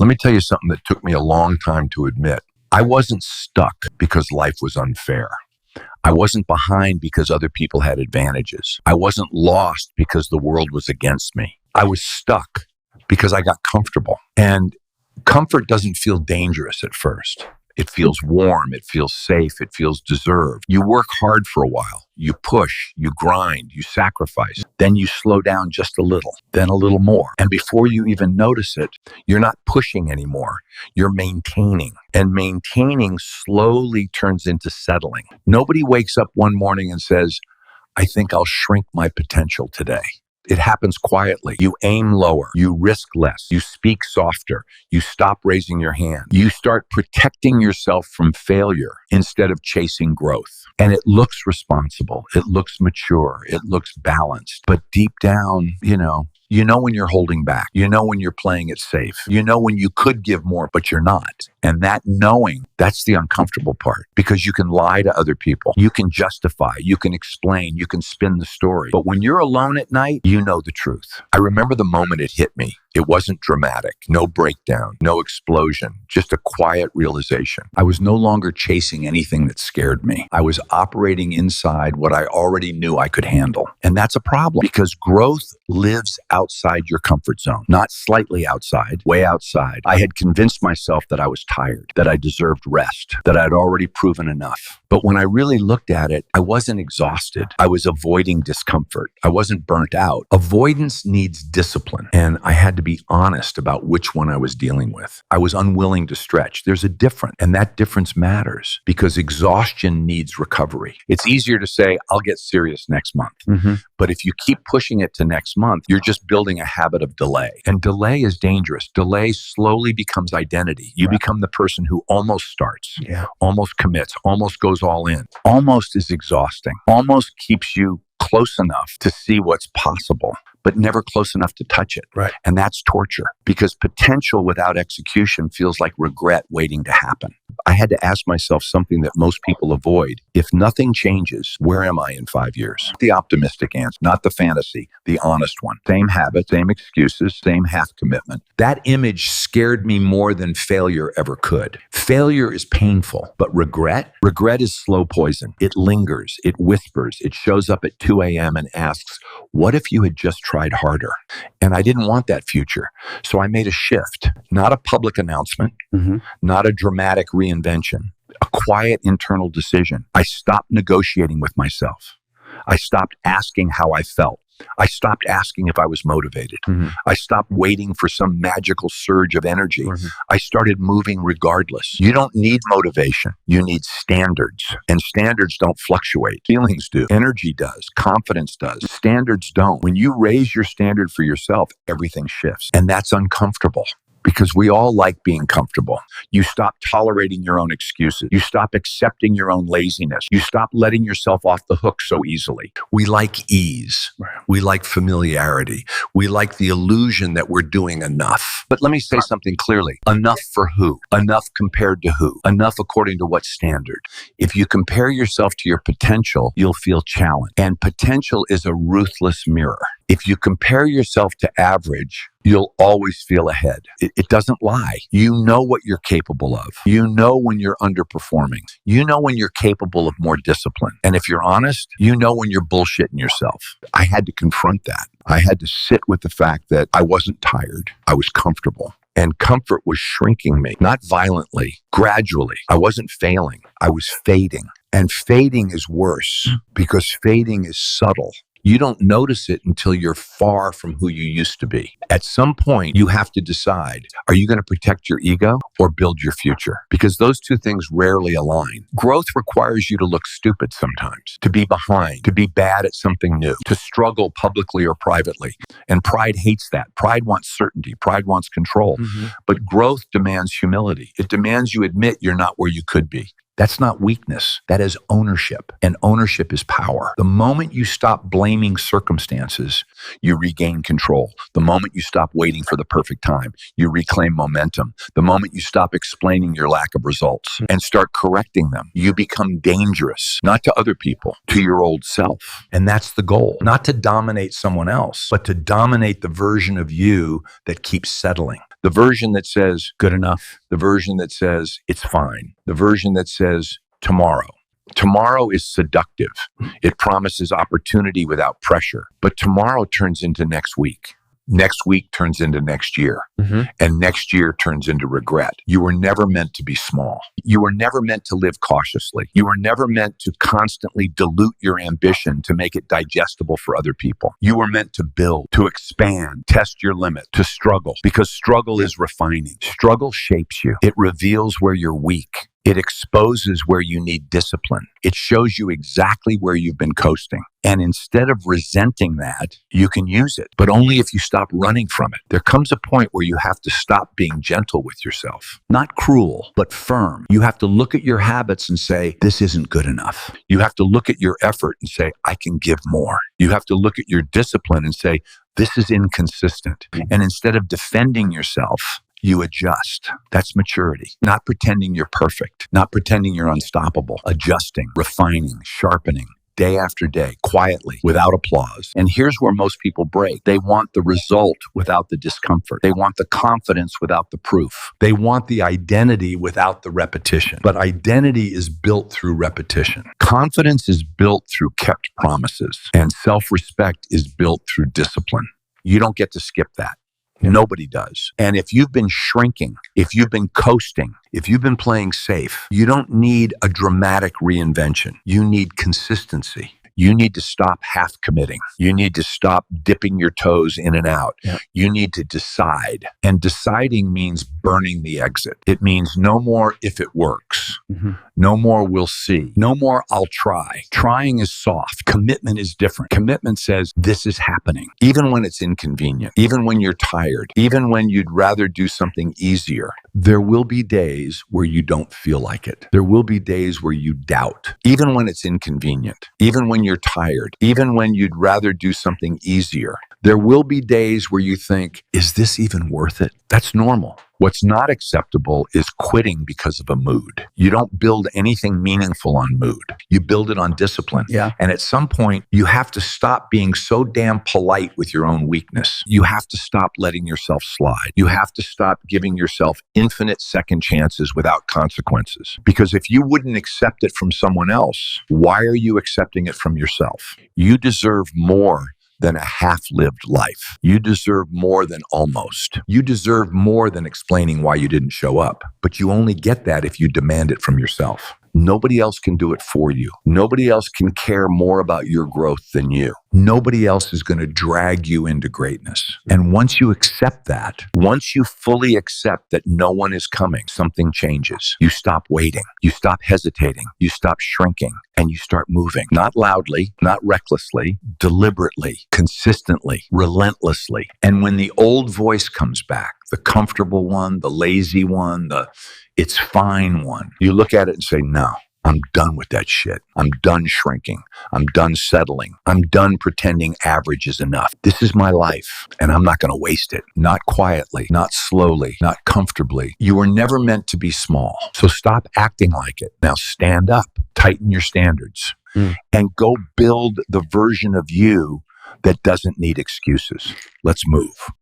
Let me tell you something that took me a long time to admit. I wasn't stuck because life was unfair. I wasn't behind because other people had advantages. I wasn't lost because the world was against me. I was stuck because I got comfortable. And comfort doesn't feel dangerous at first. It feels warm. It feels safe. It feels deserved. You work hard for a while. You push, you grind, you sacrifice. Then you slow down just a little, then a little more. And before you even notice it, you're not pushing anymore. You're maintaining. And maintaining slowly turns into settling. Nobody wakes up one morning and says, I think I'll shrink my potential today. It happens quietly. You aim lower. You risk less. You speak softer. You stop raising your hand. You start protecting yourself from failure instead of chasing growth. And it looks responsible. It looks mature. It looks balanced. But deep down, you know when you're holding back. You know when you're playing it safe. You know when you could give more, but you're not. And that knowing, that's the uncomfortable part, because you can lie to other people. You can justify, you can explain, you can spin the story. But when you're alone at night, you know the truth. I remember the moment it hit me. It wasn't dramatic, no breakdown, no explosion, just a quiet realization. I was no longer chasing anything that scared me. I was operating inside what I already knew I could handle. And that's a problem, because growth lives outside your comfort zone, not slightly outside, way outside. I had convinced myself that I was tired, that I deserved rest, that I'd already proven enough. But when I really looked at it, I wasn't exhausted. I was avoiding discomfort. I wasn't burnt out. Avoidance needs discipline. And I had to be honest about which one I was dealing with. I was unwilling to stretch. There's a difference, and that difference matters, because exhaustion needs recovery. It's easier to say, I'll get serious next month. But if you keep pushing it to next month, you're just building a habit of delay. And delay is dangerous. Delay slowly becomes identity. You become the person who almost starts, almost commits, almost goes all in. Almost is exhausting. Almost keeps you close enough to see what's possible, but never close enough to touch it. Right. And that's torture, because potential without execution feels like regret waiting to happen. I had to ask myself something that most people avoid. If nothing changes, where am I in 5 years? The optimistic answer, not the fantasy, the honest one. Same habits, same excuses, same half commitment. That image scared me more than failure ever could. Failure is painful, but regret is slow poison. It lingers, it whispers, it shows up at 2 a.m. and asks, what if you had just tried harder? And I didn't want that future. So I made a shift, not a public announcement, not a dramatic reinvention, a quiet internal decision. I stopped negotiating with myself. I stopped asking how I felt. I stopped asking if I was motivated. I stopped waiting for some magical surge of energy. I started moving regardless. You don't need motivation. You need standards. And standards don't fluctuate. Feelings do. Energy does. Confidence does. Standards don't. When you raise your standard for yourself, everything shifts. And that's uncomfortable, because we all like being comfortable. You stop tolerating your own excuses. You stop accepting your own laziness. You stop letting yourself off the hook so easily. We like ease. We like familiarity. We like the illusion that we're doing enough. But let me say something clearly. Enough for who? Enough compared to who? Enough according to what standard? If you compare yourself to your potential, you'll feel challenged. And potential is a ruthless mirror. If you compare yourself to average, you'll always feel ahead. It doesn't lie. You know what you're capable of. You know when you're underperforming. You know when you're capable of more discipline. And if you're honest, you know when you're bullshitting yourself. I had to confront that. I had to sit with the fact that I wasn't tired. I was comfortable. And comfort was shrinking me, not violently, gradually. I wasn't failing. I was fading. And fading is worse, because fading is subtle. You don't notice it until you're far from who you used to be. At some point, you have to decide, are you going to protect your ego or build your future? Because those two things rarely align. Growth requires you to look stupid sometimes, to be behind, to be bad at something new, to struggle publicly or privately. And pride hates that. Pride wants certainty. Pride wants control. But growth demands humility. It demands you admit you're not where you could be. That's not weakness. That is ownership. And ownership is power. The moment you stop blaming circumstances, you regain control. The moment you stop waiting for the perfect time, you reclaim momentum. The moment you stop explaining your lack of results and start correcting them, you become dangerous, not to other people, to your old self. And that's the goal. Not to dominate someone else, but to dominate the version of you that keeps settling. The version that says good enough. The version that says it's fine. The version that says tomorrow. Tomorrow is seductive. It promises opportunity without pressure. But tomorrow turns into next week. Next week turns into next year. And next year turns into regret. You were never meant to be small. You were never meant to live cautiously. You were never meant to constantly dilute your ambition to make it digestible for other people. You were meant to build, to expand, test your limit, to struggle, because struggle is refining. Struggle shapes you. It reveals where you're weak. It exposes where you need discipline. It shows you exactly where you've been coasting. And instead of resenting that, you can use it, but only if you stop running from it. There comes a point where you have to stop being gentle with yourself. Not cruel, but firm. You have to look at your habits and say, this isn't good enough. You have to look at your effort and say, I can give more. You have to look at your discipline and say, this is inconsistent. And instead of defending yourself, you adjust. That's maturity. Not pretending you're perfect. Not pretending you're unstoppable. Adjusting, refining, sharpening. Day after day, quietly, without applause. And here's where most people break. They want the result without the discomfort. They want the confidence without the proof. They want the identity without the repetition. But identity is built through repetition. Confidence is built through kept promises. And self-respect is built through discipline. You don't get to skip that. Nobody does. And if you've been shrinking, if you've been coasting, if you've been playing safe, you don't need a dramatic reinvention. You need consistency. You need to stop half committing. You need to stop dipping your toes in and out. Yeah. You need to decide. And deciding means burning the exit. It means no more if it works. No more we'll see. No more I'll try. Trying is soft. Commitment is different. Commitment says this is happening. Even when it's inconvenient. Even when you're tired. Even when you'd rather do something easier. There will be days where you don't feel like it. There will be days where you doubt. Even when it's inconvenient. Even when you're tired. Even when you'd rather do something easier. There will be days where you think, is this even worth it? That's normal. What's not acceptable is quitting because of a mood. You don't build anything meaningful on mood. You build it on discipline. Yeah. And at some point, you have to stop being so damn polite with your own weakness. You have to stop letting yourself slide. You have to stop giving yourself infinite second chances without consequences. Because if you wouldn't accept it from someone else, why are you accepting it from yourself? You deserve more than a half-lived life. You deserve more than almost. You deserve more than explaining why you didn't show up. But you only get that if you demand it from yourself. Nobody else can do it for you. Nobody else can care more about your growth than you. Nobody else is going to drag you into greatness. And once you accept that, once you fully accept that no one is coming, something changes. You stop waiting. You stop hesitating. You stop shrinking. And you start moving. Not loudly, not recklessly, deliberately, consistently, relentlessly. And when the old voice comes back, the comfortable one, the lazy one, the it's fine one, you look at it and say, no, I'm done with that shit. I'm done shrinking. I'm done settling. I'm done pretending average is enough. This is my life, and I'm not going to waste it. Not quietly, not slowly, not comfortably. You were never meant to be small, so stop acting like it. Now stand up, tighten your standards, and go build the version of you that doesn't need excuses. Let's move.